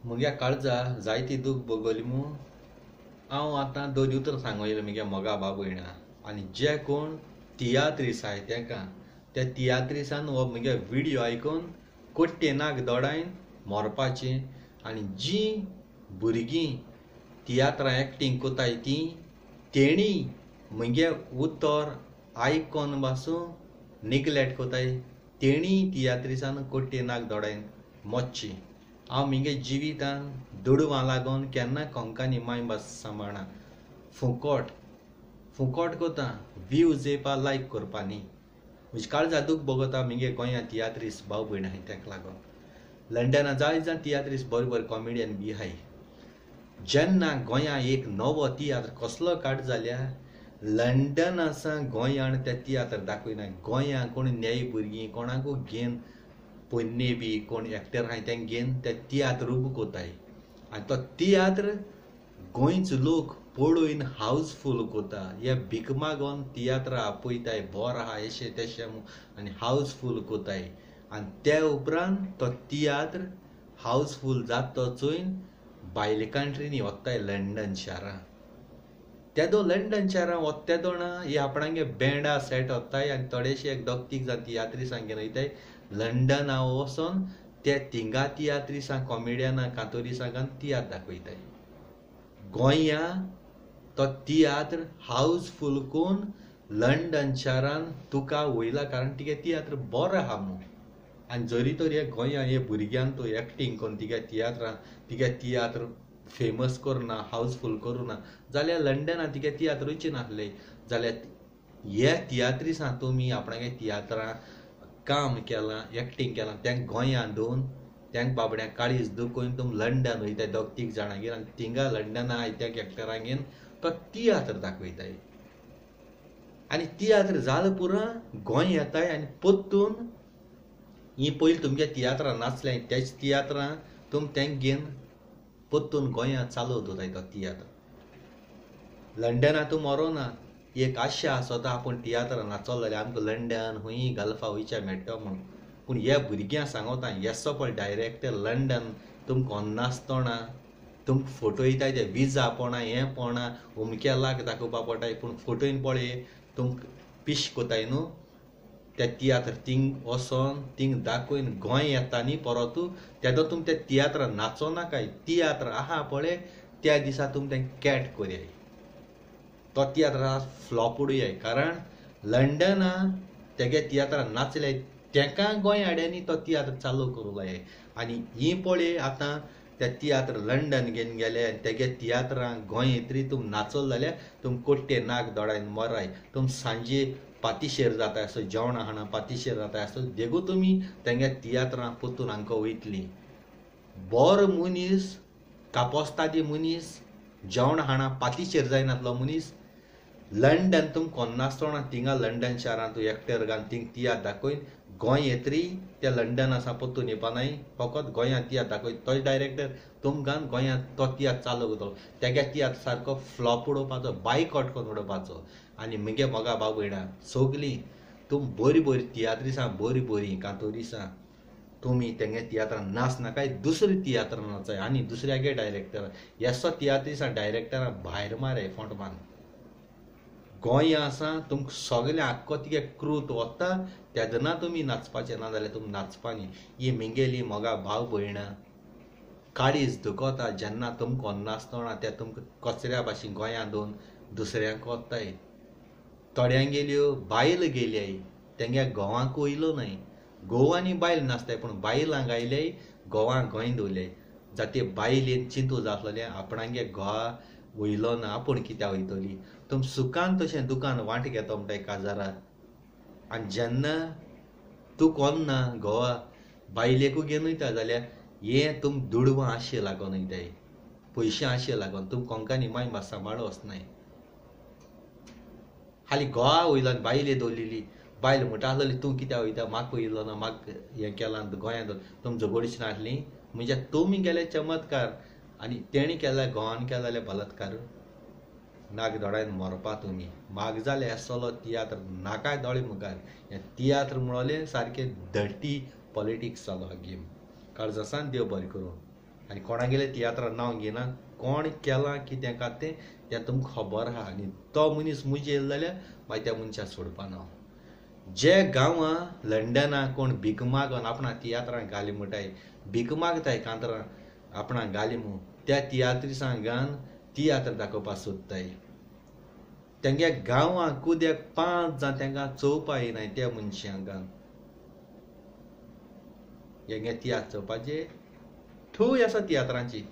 मुगे काळजा जायती दूख भोगली मू हांव आतां दोन उतर सांगूं येयलें मुगे मोगा बाबयणा आनी जे कोण तियात्रीस आहाय तेंकां त्या तियात्रिसान हो मुगे व्हिडियो आयकून कोट्टे नाक दोडायन मोरपाचें आनी जीं भुरगीं तियात्रां एक्टींग कोताय तीं तेणी मुगे उतर आयकोन पासून निग्लेक्ट कोताय तेणी तियात्रिसान कोट्टे नाक दोडायन मोच्चें हांव मुगे जिवितान दुडवां लागून केन्ना कोंकणी मायभास सांबाळना फुकट कोता व्ह्यूज येवपा लायक करपा न्ही म्हजी काळजा दूख भोगता मुगे गोंयांत तियात्रीस भाव भयण आहाय तेका लागून लंडना जायत तियात्रीस बरे बरे कॉमेडियन बी आहाय जेन्ना गोंयां एक नवो तियात्र कसलो काड जाल्यार लंडन आसा गोंयान ते तियात्र दाखयना गोंयां कोण नेय भुरगीं कोणाकूय घेवन पोन्ने बी कोण एक्टर आहाय तेंक घेवन ते तियात्र उबो कोताय आनी तो तियात्र गोंयचो लोक पळोवन हावसफूल कोता हे भीक मागोन तियात्र आपयताय बोर आहा एशें तेशें आनी हावसफूल कोताय आनी ते उपरांत तो तियात्र हावसफूल जाता तो चोयन भायले कंट्रीनी वताय लंडन शारां तेदो लंडन शारां वतेदोना हे आपणागे बँडा सेट वताय आनी थोडेशे एक दोग तीग जाण तियात्रिसांक घेवन वयताय लंडना वचोन ते थिंगा तियात्रिसां कॉमेडियनां कांतोरिसांक तियात्र दाखयताय गोंयां तो तियात्र हावसफूल कोन्न लंडन शारान तुका वयला कारण तिगे तियात्र बरो आहा मू आनी जरी तर हे गोंयां हे भुरग्यांक तूं एक्टींग कोन्न तिगे तियात्र फेमस करुना हावसफूल करुना जाल्यार लंडना तिगे तियात्र वयचें नासलें जाल्यार हे तियात्रिसां तुमी आपणागे तियात्रां काम केलां एक्टींग केलां तेंक गोंयां दोवन तेंक बाबड्यांक काळीज दुखोवन तुम लंडन वयताय दोग तीग जाणांगेर आनी थिंगा लंडना आयत्याक एक्टरांगेर तो तियात्र दाखयताय आनी तियात्र जालें पुरो गोंय येताय आनी परतून ही पयलीं तुमगे तियात्रां नाचलें तेच तियात्रां तुम तेंक घेवन परतून गोंयांत चालू दवरताय तो तियात्र लंडना तूं मरोना एक आशा आसता आपूण तियात्रां नाचलो जाल्यार आमकां लंडन हुंय गल्फा वयच्या मेळटा म्हूण पूण ह्या भुरग्यांक सांगता येसो पळय डायरेक्टर लंडन तुमकां नासतना तुमकां फोटो येताय ते विजा पोणा हें पोणा अमक्या लाग दाखोवपा पडटाय पूण फोटोन पळय तुमकां पिश कोताय न्हू ते तियात्र थिंग वचोन थिंग दाखोवन गोंय येता न्ही परतू तेदो तुम ते तियात्र नाचो नाकाय तियात्र आहा पळय त्या दिसा तुम तें कॅट कोरयाय तो तियात्र फ्लॉप उडयाय कारण लंडना तेगे तियात्र नाचले तेका गोंय हाड्यांनी तो तियात्र चालू करूं लाय आनी ही पळय आतां ते तियात्र लंडन घेवन गेले आनी तेगे तियात्रांक गोंय येतरी तुम नाचल जाल्यार तुम कोट्टे नाक दोडायन मराय तुम सांजे पातीशेर जाताय आसत जेवणां हाडा पातीशेर जाताय आसत देखू तुमी तेंगे तियात्रां परतून हांकां वयतली बोर मनीस कापोस्तादी मनीस जेवण हाडा पातीशेर जायनासलो मनीस लंडन तुम कोन्नासतना थिंगा लंडन शारांत तूं एक्टर घालन थिंग तियात्र दाखयन गोंय येतरी त्या लंडन आसा परतून येवपानाय फकत गोंयांत तियात्र दाखय तोच डायरेक्टर तुमकां गोंयांत तो तियात्र चालू करतलो तेगे तियात्र सारको फ्लॉप उडोवपाचो बायकॉट करून उडोवपाचो आनी मुगे मोगा भाव भयणां सगलीं तुम बरी बरी तियात्रिसां बरी कांतोरिसां तुमी तेंगे तियात्रां नाच नाकाय दुसरी तियात्र नाचाय आनी दुसऱ्यागे डायरेक्टर येसो तियात्रिसां डायरेक्टरां भायर माराय फोंटमान गोंय आसा तुमकां सगलें आख्खो तिगे क्रूत वता तेदना तुमी नाचपाचें ना जाल्यार तुमी नाचपा न्ही ही मिंगेली मोगा भाव भयणां काळीज दुखोता जेन्ना तुमकां नासतना ते तुमकां कचऱ्या भाशेन गोंयां दोन दुसऱ्यांक वताय थोड्यांक गेल्यो बायल गेल्याय तेंगे घोवांक वयलो न्हय गोवांनी बायल नाचताय पूण बायलांक आयल्याय गोवांक गोंय दवरल्याय जाते बायलेन चिंतू जातलें आपणागे घोवा वयलो ना आपूण कित्याक वयतली तुम सुखान तशें दुकान वांट घेता म्हणटाय काजारात आनी जेन्ना तूं कोन्ना घोवा बायलेकूय घेवन वयता जाल्यार हें तुम दुडवां आशें लागोन वयताय पयशे आशें लागोन तुम कोंकणी मायभास सांबाळो वचनाय हाली घोवा वयलो आनी बायले दवरलेली बायल म्हणटा आसलेली तूं कित्याक वयता म्हाका वयलो ना म्हाका हें केलां गोंयांत तुम झगडची नासली म्हणजे तुमी गेले चमत्कार आनी तेणी केल्यार घोवान केला जाल्यार बलात्कार नाक दोडायन मरपा तुमी म्हाका जालें येसलो तियात्र नाकाय दोळे मुखार हें तियात्र म्हणलें सारकें धर्टी पॉलिटिक्स जालो गेम काळजासान देव बरें करूं आनी कोणागेले तियात्रान नांव घेना कोण केलां कितें का तें तुमकां खबर आहा आनी तो मनीस मुजेल जाल्यार मागीर त्या मनशाक सोडपाना जे गांवां लंडना कोण भीक मागोन आपणा तियात्रांक घाली म्हणटाय भीक मागताय कांतरां आपणाक घाली म्हूण त्या तियात्रिसांक घान तियात्र दाखोवपाक सोदताय तेंगे गांवांक कुद्याक 5 जावं तेंकां चोवपा येनाय त्या मनशांक घान हेंगे तियात्र चोवपाचे थूय आसा तियात्रांची